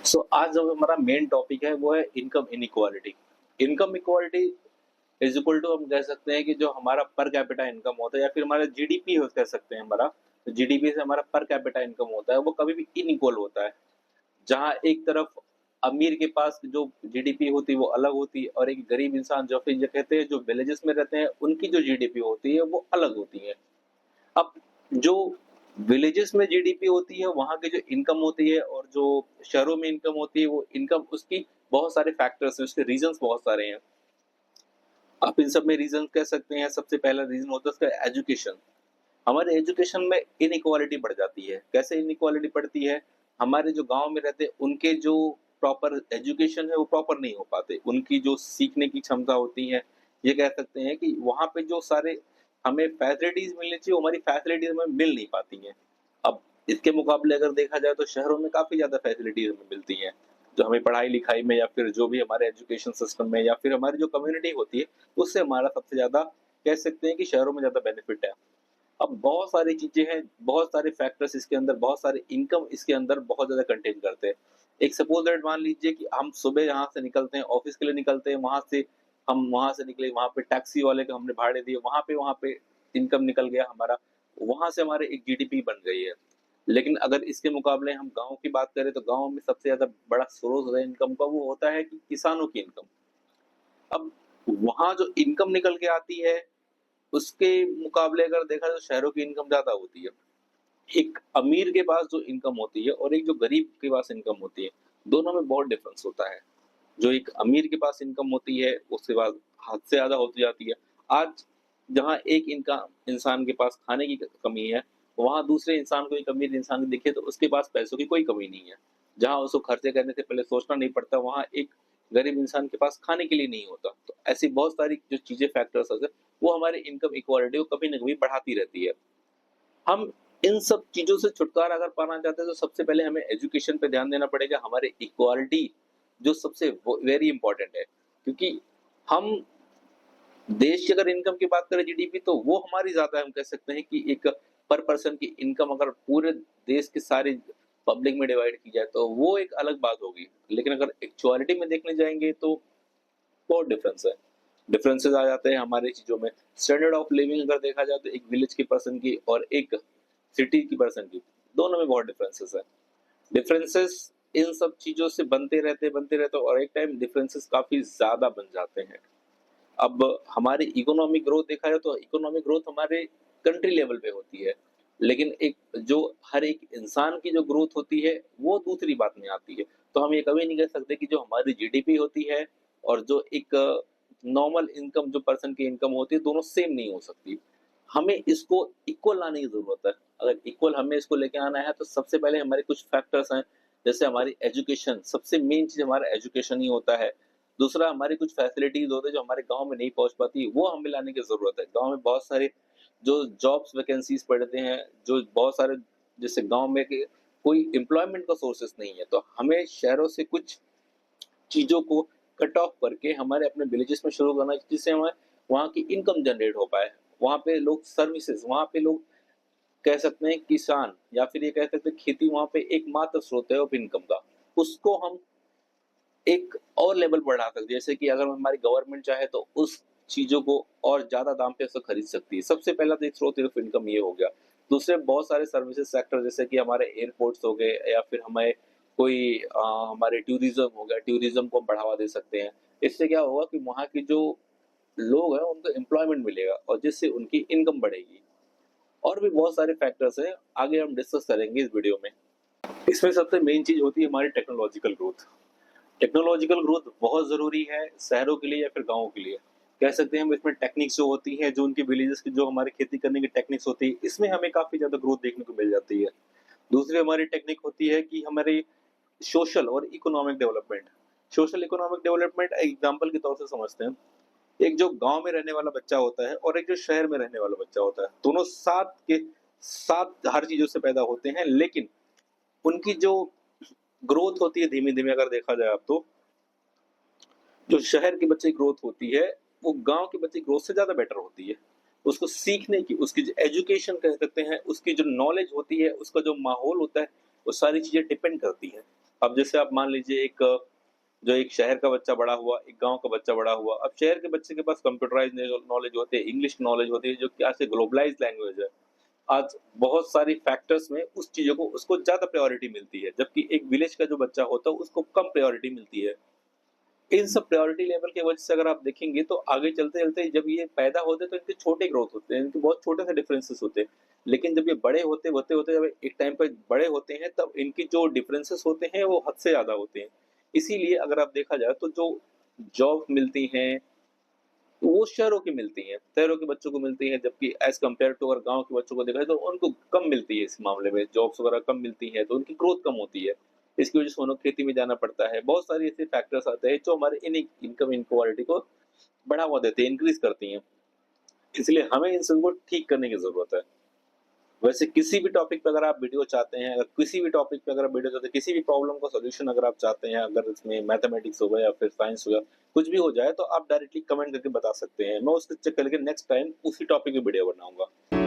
आज जो हमारा मेन टॉपिक है वो है income inequality. Income equality is equal to हम कह सकते हैं कि जो हमारा पर कैपिटा इनकम होता है या फिर हमारा जीडीपी हो कह सकते हैं हमारा, जीडीपी से हमारा पर कैपिटा इनकम होता है वो कभी भी इनइक्वल होता है। जहाँ एक तरफ अमीर के पास जो जीडीपी होती है वो अलग होती है और एक गरीब इंसान जो फिर जो कहते हैं जो विलेजेस में रहते हैं उनकी जो जीडीपी होती है वो अलग होती है। अब जो विलेजेस में जीडीपी होती है वहाँ की जो इनकम होती है और जो शहरों में इनकम होती है वो इनकम उसकी बहुत सारे फैक्टर्स हैं, उसके रीजंस बहुत सारे हैं। आप इन सब में रीजन कह सकते हैं। सबसे पहला रीजन होता है उसका एजुकेशन। हमारे एजुकेशन में इनइक्वालिटी बढ़ जाती है। कैसे इनइक्वालिटी बढ़ती है? हमारे जो गांव में रहते हैं उनके जो प्रॉपर एजुकेशन है वो प्रॉपर नहीं हो पाते, उनकी जो सीखने की क्षमता होती है, ये कह सकते हैं कि वहाँ पे जो सारे हमें फैसिलिटीज मिलनी चाहिए वो हमारी फैसिलिटीज हमें मिल नहीं पाती हैं। अब इसके मुकाबले अगर देखा जाए तो शहरों में काफी ज्यादा फैसिलिटीज हमें मिलती हैं, जो हमें पढ़ाई लिखाई में या फिर जो भी हमारे एजुकेशन सिस्टम में या फिर हमारी जो कम्युनिटी होती है उससे हमारा सबसे ज्यादा कह सकते हैं कि शहरों में ज्यादा बेनिफिट है। अब बहुत सारी चीजें हैं, बहुत सारे फैक्टर्स इसके अंदर, बहुत सारे इनकम इसके अंदर बहुत ज्यादा कंटेन करते हैं। एक सपोज दैट मान लीजिए कि हम सुबह यहाँ से निकलते हैं, ऑफिस के लिए निकलते हैं, वहां से हम वहां से निकले, वहां पे टैक्सी वाले को हमने भाड़े दिए, वहां पे इनकम निकल गया हमारा, वहां से हमारे एक जीडीपी बन गई है। लेकिन अगर इसके मुकाबले हम गांव की बात करें तो गांव में सबसे ज्यादा बड़ा स्रोत है इनकम का वो होता है कि किसानों की इनकम। अब वहां जो इनकम निकल के आती है उसके मुकाबले अगर देखा तो शहरों की इनकम ज्यादा होती है। एक अमीर के पास जो इनकम होती है और एक जो गरीब के पास इनकम होती है, दोनों में बहुत डिफरेंस होता है। जो एक अमीर के पास इनकम होती है उसके बाद हद से ज्यादा होती जाती है। आज जहाँ एक इनकम इंसान के पास खाने की कमी है, वहां दूसरे इंसान को, एक अमीर इंसान को दिखे तो उसके पास पैसों की कोई कमी नहीं है। जहाँ उसको खर्चे करने से पहले सोचना नहीं पड़ता, वहाँ एक गरीब इंसान के पास खाने के लिए नहीं होता। तो ऐसी बहुत सारी जो चीजें फैक्टर्स है वो हमारे इनकम इक्वालिटी को कभी न कभी बढ़ाती रहती है। हम इन सब चीजों से छुटकारा अगर पाना चाहते हैं तो सबसे पहले हमें एजुकेशन पे ध्यान देना पड़ेगा, हमारे इक्वालिटी जो सबसे वेरी इंपॉर्टेंट है। क्योंकि हम देश की अगर इनकम की बात करें जीडीपी तो वो हमारी ज्यादा है। हम कह सकते हैं कि एक पर पर्सन की इनकम अगर पूरे देश के सारे पब्लिक में डिवाइड की जाए तो वो एक अलग बात होगी। लेकिन अगर एक्चुअलिटी में देखने जाएंगे तो बहुत डिफरेंस है, डिफरेंसेस आ जाते हैं हमारी चीजों में। स्टैंडर्ड ऑफ लिविंग अगर देखा जाए तो एक विलेज की पर्सन की और एक सिटी की पर्सन की, दोनों में बहुत डिफरेंसेस है। डिफरेंसेस इन सब चीजों से बनते रहते और एक टाइम डिफरेंसेस काफी ज्यादा बन जाते हैं। अब हमारी इकोनॉमिक ग्रोथ देखा जाए तो इकोनॉमिक ग्रोथ हमारे कंट्री लेवल पे होती है, लेकिन एक जो हर एक इंसान की जो ग्रोथ होती है वो दूसरी बात में आती है। तो हम ये कभी नहीं कह सकते कि जो हमारी जीडीपी होती है और जो एक नॉर्मल इनकम जो पर्सन की इनकम होती है दोनों सेम नहीं हो सकती। हमें इसको इक्वल लाने की जरूरत है। अगर इक्वल हमें इसको लेके आना है तो सबसे पहले हमारे कुछ फैक्टर्स हैं, जैसे हमारी एजुकेशन, सबसे मेन चीज हमारा एजुकेशन ही होता है। दूसरा हमारी कुछ फैसिलिटीज होते हैं जो हमारे गांव में नहीं पहुंच पाती, वो हमें लाने की जरूरत है। गांव में बहुत सारे जो जॉब्स वैकेंसीज पड़ते हैं, जो बहुत सारे, जैसे गांव में कोई एम्प्लॉयमेंट का सोर्सेस नहीं है, तो हमें शहरों से कुछ चीजों को कट ऑफ करके हमारे अपने विलेजेस में शुरू करना चाहिए, जिससे हमारे वहाँ की इनकम जनरेट हो पाए। वहाँ पे लोग सर्विसेज, वहाँ पे लोग कह सकते हैं किसान या फिर ये कह सकते हैं खेती वहाँ पे एकमात्र स्रोत है ऑफ इनकम का, उसको हम एक और लेवल बढ़ा सकते हैं। जैसे कि अगर हमारी गवर्नमेंट चाहे तो उस चीजों को और ज्यादा दाम पे उसको खरीद सकती है। सबसे पहला तो एक स्रोत ऑफ इनकम ये हो गया। दूसरे बहुत सारे सर्विसेज सेक्टर जैसे कि हमारे एयरपोर्ट्स हो गए या फिर हमें कोई हमारे टूरिज्म हो गया, टूरिज्म को हम बढ़ावा दे सकते हैं। इससे क्या होगा कि वहाँ की जो लोग हैं उनको एम्प्लॉयमेंट मिलेगा और जिससे उनकी इनकम बढ़ेगी। और भी बहुत सारे फैक्टर्स हैं, आगे हम डिस्कस करेंगे इस वीडियो में। इसमें सबसे मेन चीज होती है हमारी टेक्नोलॉजिकल ग्रोथ। टेक्नोलॉजिकल ग्रोथ बहुत जरूरी है शहरों के लिए या फिर गाँव के लिए। कह सकते हैं हम इसमें टेक्निक्स जो होती है, जो उनकी विलेजेस की जो हमारी खेती करने की टेक्निक्स होती है, इसमें हमें काफी ज्यादा ग्रोथ देखने को मिल जाती है। दूसरी हमारी टेक्निक होती है कि हमारे सोशल और economic development. Social economic development example के तौर से समझते हैं। एक जो गांव में रहने वाला बच्चा होता है और एक जो शहर में रहने वाला बच्चा होता है, दोनों साथ के साथ हर चीजों से पैदा होते हैं, लेकिन उनकी जो ग्रोथ होती है धीमे धीमे अगर देखा जाए अब तो, जो शहर के बच्चे की ग्रोथ होती है वो गांव के बच्चे की ग्रोथ से ज्यादा बेटर होती है। उसको सीखने की, उसकी जो एजुकेशन कह सकते हैं, उसकी जो नॉलेज होती है, उसका जो माहौल होता है, वो सारी चीजें डिपेंड करती है। अब जैसे आप मान लीजिए एक शहर का बच्चा बड़ा हुआ, एक गाँव का बच्चा बड़ा हुआ। अब शहर के बच्चे के पास कंप्यूटराइज़्ड नॉलेज होती है, इंग्लिश नॉलेज होती है, जो कि आज से ग्लोबलाइज़्ड लैंग्वेज है। आज बहुत सारी फैक्टर्स में उस चीज़ों को उसको ज़्यादा प्रायोरिटी मिलती है, जबकि एक विलेज का जो बच्चा होता है उसको कम प्रायोरिटी मिलती है। इन सब प्रायोरिटी लेवल की वजह से अगर आप देखेंगे तो आगे चलते-चलते जब ये पैदा होते हैं तो इनके छोटे ग्रोथ होते हैं, इनके बहुत छोटे से डिफरेंसेस होते हैं। लेकिन जब ये बड़े होते-होते जब एक टाइम पे बड़े होते हैं तब इनकी जो डिफरेंसेस होते हैं वो हद से ज़्यादा होते हैं। इसीलिए अगर आप देखा जाए तो जो जॉब मिलती हैं वो शहरों की मिलती हैं, शहरों के बच्चों को मिलती हैं, जबकि एज़ कम्पेयर टू अगर गाँव के बच्चों को देखा जाए तो उनको कम मिलती है इस मामले में, जॉब्स वगैरह कम मिलती हैं, तो उनकी ग्रोथ कम होती है। इसकी वजह से उन्हें खेती में जाना पड़ता है। बहुत सारी ऐसे फैक्टर्स आते हैं जो हमारे इनकम इनक्वालिटी को बढ़ावा देते हैं, इंक्रीज़ करती हैं। इसलिए हमें इन सबको ठीक करने की ज़रूरत है। वैसे किसी भी टॉपिक पे अगर आप वीडियो चाहते हैं, अगर किसी भी टॉपिक पे अगर आप वीडियो चाहते हैं, किसी भी प्रॉब्लम का सॉल्यूशन अगर आप चाहते हैं, अगर इसमें मैथमेटिक्स हो गया या फिर साइंस हो गया, कुछ भी हो जाए तो आप डायरेक्टली कमेंट करके बता सकते हैं। मैं उसके चेक करके नेक्स्ट टाइम उसी टॉपिक पे वीडियो बनाऊँगा।